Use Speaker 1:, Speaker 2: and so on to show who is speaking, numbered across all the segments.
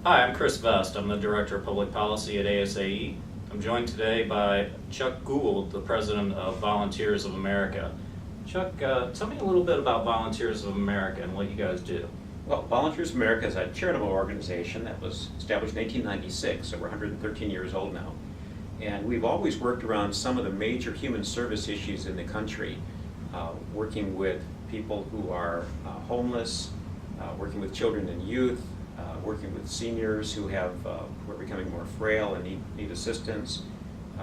Speaker 1: Hi, I'm Chris Vest. I'm the Director of Public Policy at ASAE. I'm joined today by Chuck Gould, the President of Volunteers of America. Chuck, tell me a little bit about Volunteers of America and what you guys do.
Speaker 2: Well, Volunteers of America is a charitable organization that was established in 1896, so we're 113 years old now. And we've always worked around some of the major human service issues in the country, working with people who are homeless, working with children and youth, working with seniors who are becoming more frail and need assistance,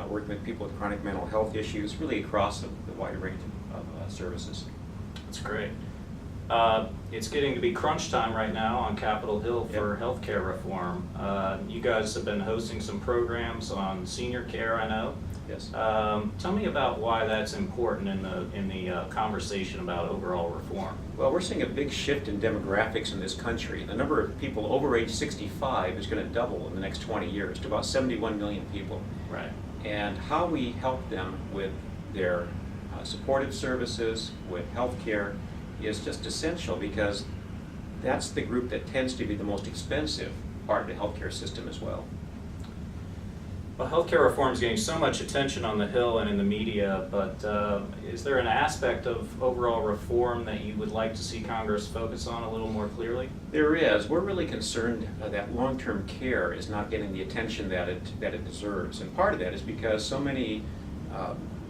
Speaker 2: working with people with chronic mental health issues, really across the wide range of services.
Speaker 1: That's great. It's getting to be crunch time right now on Capitol Hill for healthcare reform. You guys have been hosting some programs on senior care, I know.
Speaker 2: Yes.
Speaker 1: Tell me about why that's important in the conversation about overall reform.
Speaker 2: Well, we're seeing a big shift in demographics in this country. The number of people over age 65 is going to double in the next 20 years to about 71 million people.
Speaker 1: Right.
Speaker 2: And how we help them with their supportive services, with health care, is just essential, because that's the group that tends to be the most expensive part of the healthcare system as well.
Speaker 1: Well, healthcare reform is getting so much attention on the Hill and in the media, but is there an aspect of overall reform that you would like to see Congress focus on a little more clearly?
Speaker 2: There is. We're really concerned that long-term care is not getting the attention that it deserves. And part of that is because so many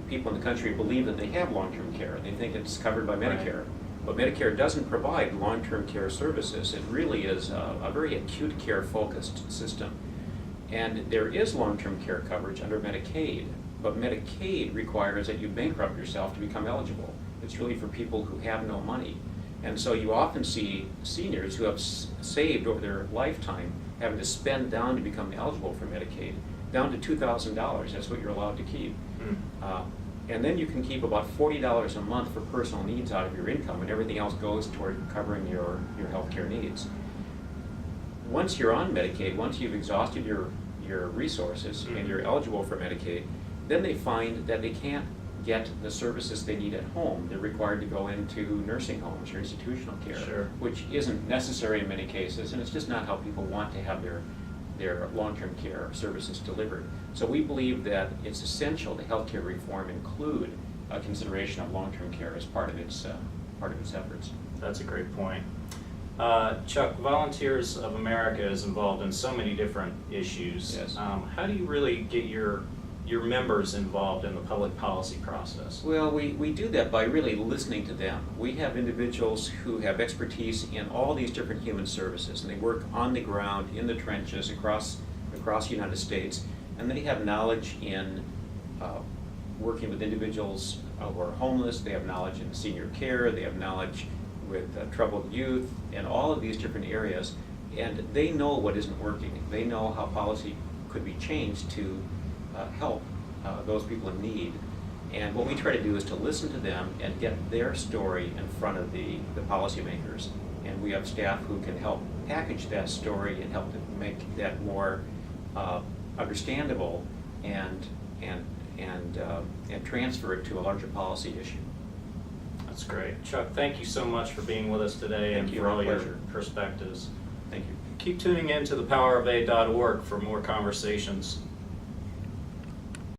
Speaker 2: people in the country believe that they have long-term care. They think it's covered by Medicare.
Speaker 1: Right.
Speaker 2: But Medicare doesn't provide long-term care services. It really is a very acute care focused system. And there is long-term care coverage under Medicaid, but Medicaid requires that you bankrupt yourself to become eligible. It's really for people who have no money. And so you often see seniors who have saved over their lifetime having to spend down to become eligible for Medicaid, down to $2,000. That's what you're allowed to keep. And then you can keep about $40 a month for personal needs out of your income, and everything else goes toward covering your health care needs. Once you're on Medicaid, once you've exhausted your resources and you're eligible for Medicaid, then they find that they can't get the services they need at home. They're required to go into nursing homes or institutional care, which isn't necessary in many cases, and it's just not how people want to have their long-term care services delivered. So we believe that it's essential that healthcare reform include a consideration of long-term care as part of its efforts.
Speaker 1: That's a great point. Chuck, Volunteers of America is involved in so many different issues.
Speaker 2: Yes.
Speaker 1: How do you really get your members involved in the public policy process?
Speaker 2: Well, we do that by really listening to them. We have individuals who have expertise in all these different human services, and they work on the ground, in the trenches, across the United States, and they have knowledge in working with individuals who are homeless. They have knowledge in senior care. They have knowledge with troubled youth, and all of these different areas, and they know what isn't working. They know how policy could be changed to help those people in need. And what we try to do is to listen to them and get their story in front of the policymakers. And we have staff who can help package that story and help to make that more understandable and transfer it to a larger policy issue.
Speaker 1: That's great. Chuck, thank you so much for being with us today and for all your perspectives.
Speaker 2: Thank you.
Speaker 1: Keep tuning in to thepowerofA.org for more conversations.